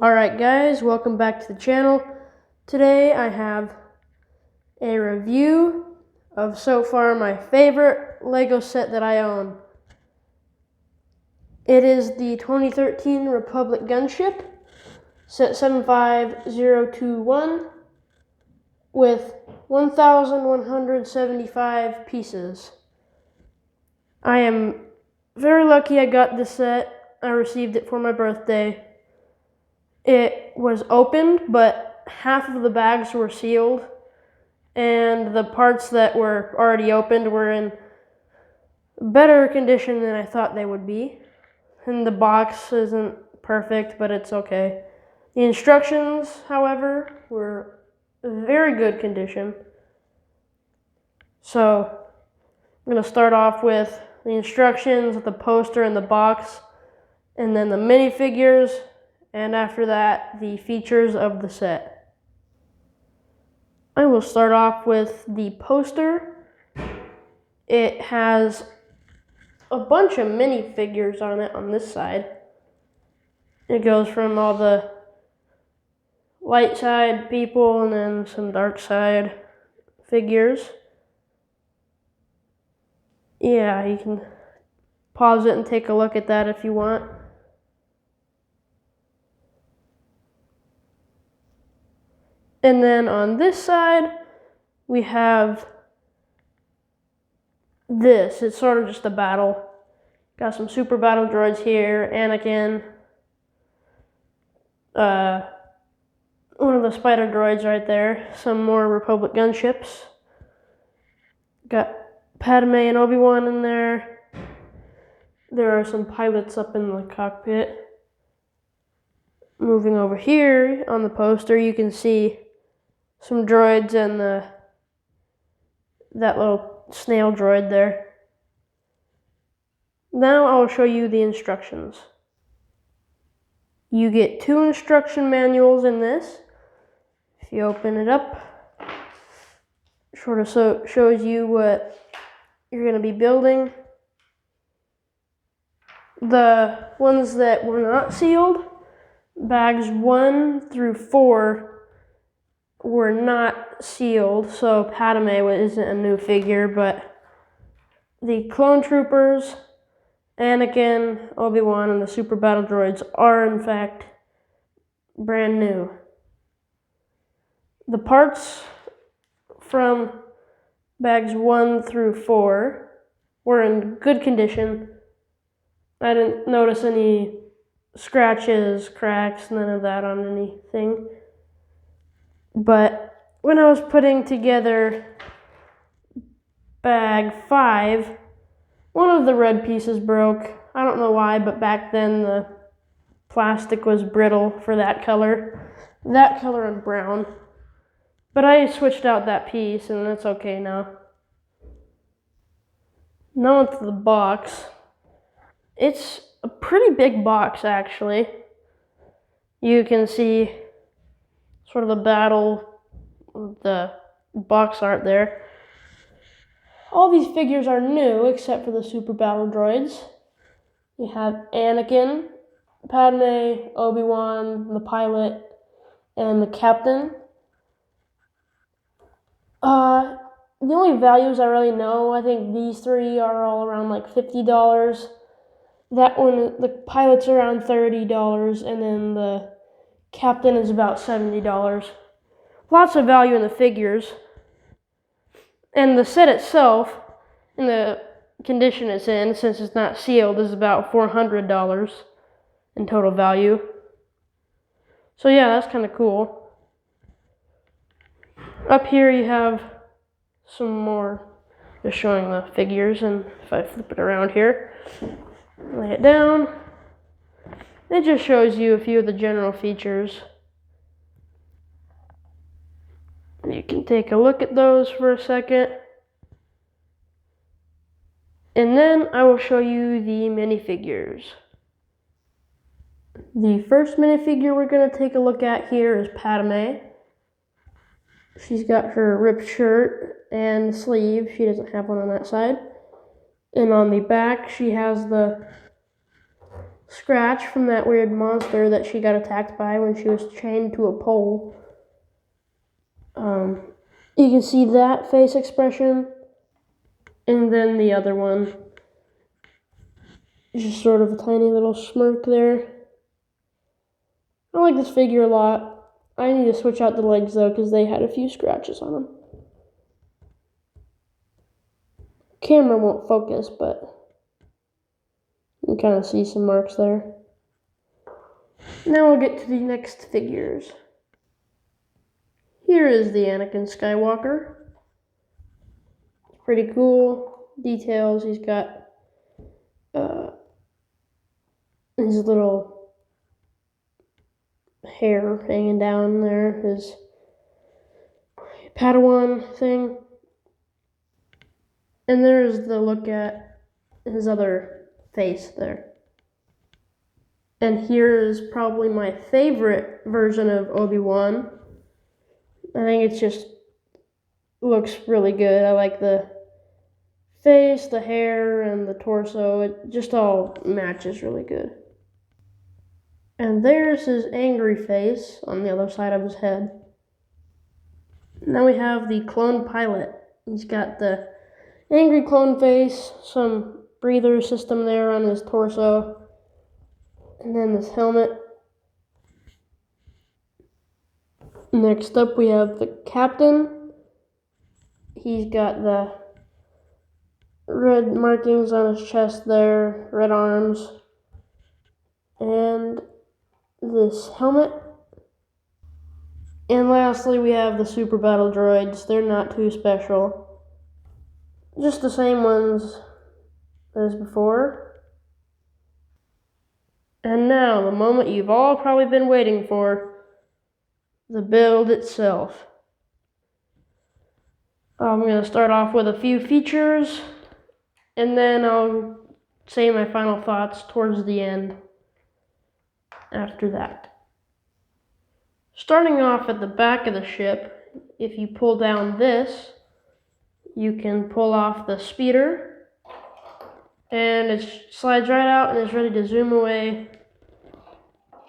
Alright guys, welcome back to the channel. Today I have a review of so far my favorite Lego set that I own. It is the 2013 Republic Gunship, set 75021, with 1,175 pieces. I am very lucky I got this set. I received it for my birthday. It was opened, but half of the bags were sealed, and the parts that were already opened were in better condition than I thought they would be. And the box isn't perfect, but it's okay. The instructions, however, were very good condition. So I'm going to start off with the instructions, the poster and the box, and then the minifigures, and after that, the features of the set. I will start off with the poster. It has a bunch of minifigures on it on this side. It goes from all the light side people and then some dark side figures. Yeah, you can pause it and take a look at that if you want. And then on this side, we have this. It's sort of just a battle. Got some super battle droids here. Anakin. One of the spider droids right there. Some more Republic gunships. Got Padme and Obi-Wan in there. There are some pilots up in the cockpit. Moving over here on the poster, you can see some droids and that little snail droid there. Now I'll show you the instructions. You get 2 instruction manuals in this. If you open it up, sort of shows you what you're going to be building. The ones that were not sealed, bags 1 through 4, were not sealed, so Padme isn't a new figure, but the clone troopers, Anakin, Obi-Wan, and the super battle droids are in fact brand new. The parts from bags 1 through 4 were in good condition. I didn't notice any scratches, cracks, none of that on anything. But when I was putting together bag 5, one of the red pieces broke. I don't know why, but back then the plastic was brittle for that color and brown. But I switched out that piece and that's okay now. Now onto the box. It's a pretty big box actually. You can see sort of the battle, the box art there. All these figures are new except for the super battle droids. You have Anakin, Padme, Obi-Wan, the pilot, and the captain. The only values I really know, I think these 3 are all around like $50. That one, the pilot's around $30, and then the captain is about $70. Lots of value in the figures. And the set itself, in the condition it's in, since it's not sealed, is about $400 in total value. So yeah, that's kind of cool. Up here you have some more, just showing the figures, and if I flip it around here, lay it down, it just shows you a few of the general features. You can take a look at those for a second. And then I will show you the minifigures. The first minifigure we're going to take a look at here is Padme. She's got her ripped shirt and sleeve. She doesn't have one on that side. And on the back, she has the scratch from that weird monster that she got attacked by when she was chained to a pole. You can see that face expression, and then the other one. Just sort of a tiny little smirk there. I like this figure a lot. I need to switch out the legs though, because they had a few scratches on them. Camera won't focus, but you can kind of see some marks there. Now we'll get to the next figures. Here is the Anakin Skywalker. Pretty cool details. He's got his little hair hanging down there, his Padawan thing. And there's the look at his other face there. And here is probably my favorite version of Obi-Wan. I think it just looks really good. I like the face, the hair, and the torso. It just all matches really good. And there's his angry face on the other side of his head. Now we have the clone pilot. He's got the angry clone face, some breather system there on his torso, and then this helmet. Next up we have the captain. He's got the red markings on his chest there, red arms, and this helmet. And lastly we have the super battle droids. They're not too special. Just the same ones as before. And now, the moment you've all probably been waiting for, the build itself. I'm going to start off with a few features, and then I'll say my final thoughts towards the end after that. Starting off at the back of the ship, if you pull down this, you can pull off the speeder, and it slides right out and is ready to zoom away.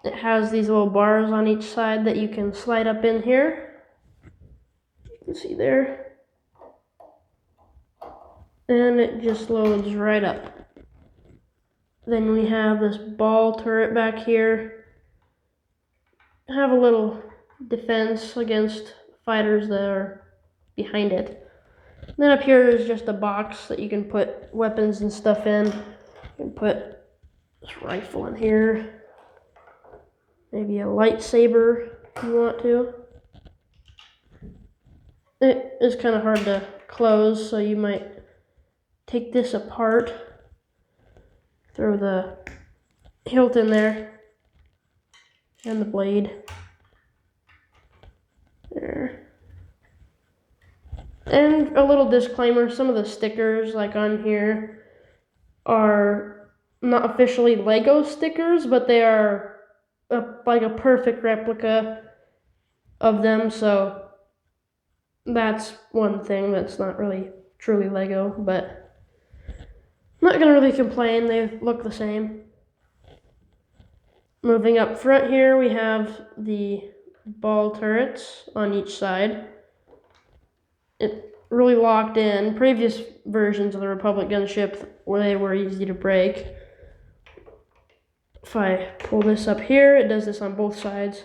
It has these little bars on each side that you can slide up in here. You can see there. And it just loads right up. Then we have this ball turret back here. Have a little defense against fighters that are behind it. And then up here is just a box that you can put weapons and stuff in. You can put this rifle in here. Maybe a lightsaber if you want to. It is kind of hard to close, so you might take this apart. Throw the hilt in there. And the blade. There. And a little disclaimer, some of the stickers like on here are not officially Lego stickers, but they are like a perfect replica of them, so that's one thing that's not really truly Lego, but I'm not gonna really complain, they look the same. Moving up front here, we have the ball turrets on each side. It really locked in. Previous versions of the Republic gunship, where they were easy to break. If I pull this up here, it does this on both sides.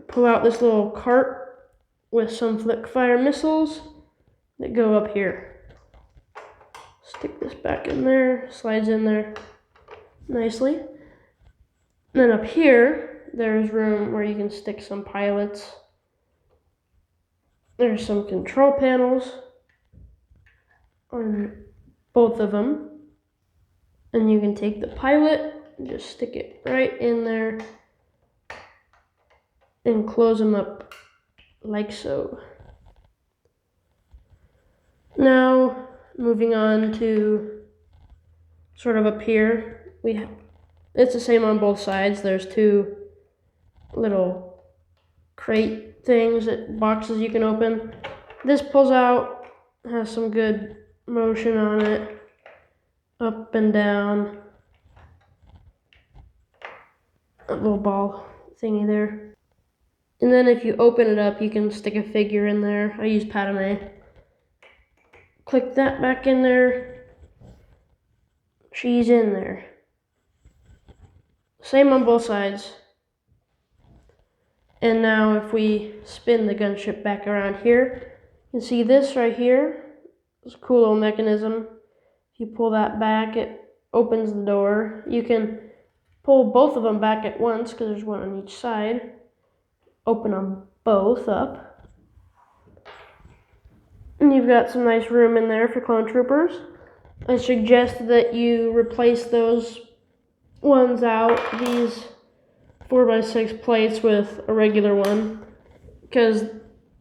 Pull out this little cart with some flick fire missiles that go up here. Stick this back in there, slides in there nicely. And then up here, there's room where you can stick some pilots. There's some control panels on both of them. And you can take the pilot and just stick it right in there and close them up like so. Now, moving on to sort of up here, it's the same on both sides. There's two little crate things, boxes you can open. This pulls out, has some good motion on it, up and down. a little ball thingy there. And then if you open it up, you can stick a figure in there. I use Padme. Click that back in there. She's in there. Same on both sides. And now if we spin the gunship back around here, you can see this right here. It's a cool little mechanism. If you pull that back, it opens the door. You can pull both of them back at once because there's one on each side. Open them both up. And you've got some nice room in there for clone troopers. I suggest that you replace those ones out, these 4x6 plates, with a regular one, because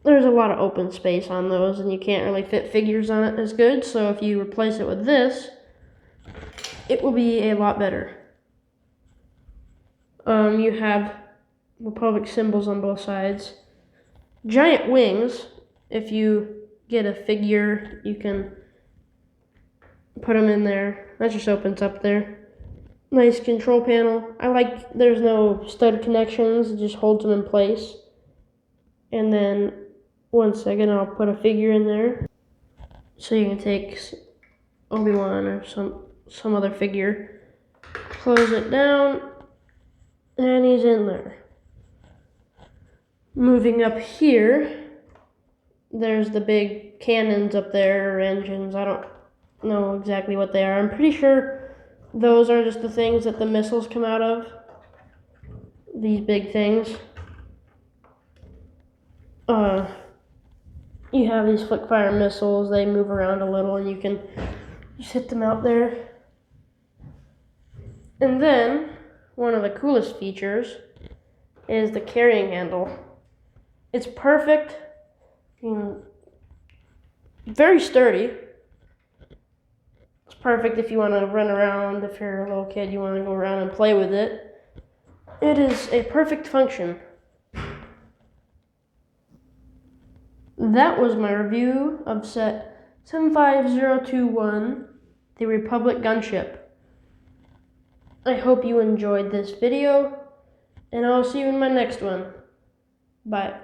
there's a lot of open space on those and you can't really fit figures on it as good. So if you replace it with this, it will be a lot better. You have Republic symbols on both sides. Giant wings. If you get a figure, you can put them in there. That just opens up there. Nice control panel. I like there's no stud connections. It just holds them in place. And then, one second, I'll put a figure in there. So you can take Obi-Wan or some other figure. Close it down. And he's in there. Moving up here, there's the big cannons up there, or engines. I don't know exactly what they are. I'm pretty sure those are just the things that the missiles come out of. These big things. You have these flick fire missiles. They move around a little and you can just hit them out there. And then, one of the coolest features is the carrying handle. It's perfect. Very sturdy. It's perfect if you want to run around. If you're a little kid, you want to go around and play with it. It is a perfect function. That was my review of set 75021, the Republic Gunship. I hope you enjoyed this video, and I'll see you in my next one. Bye.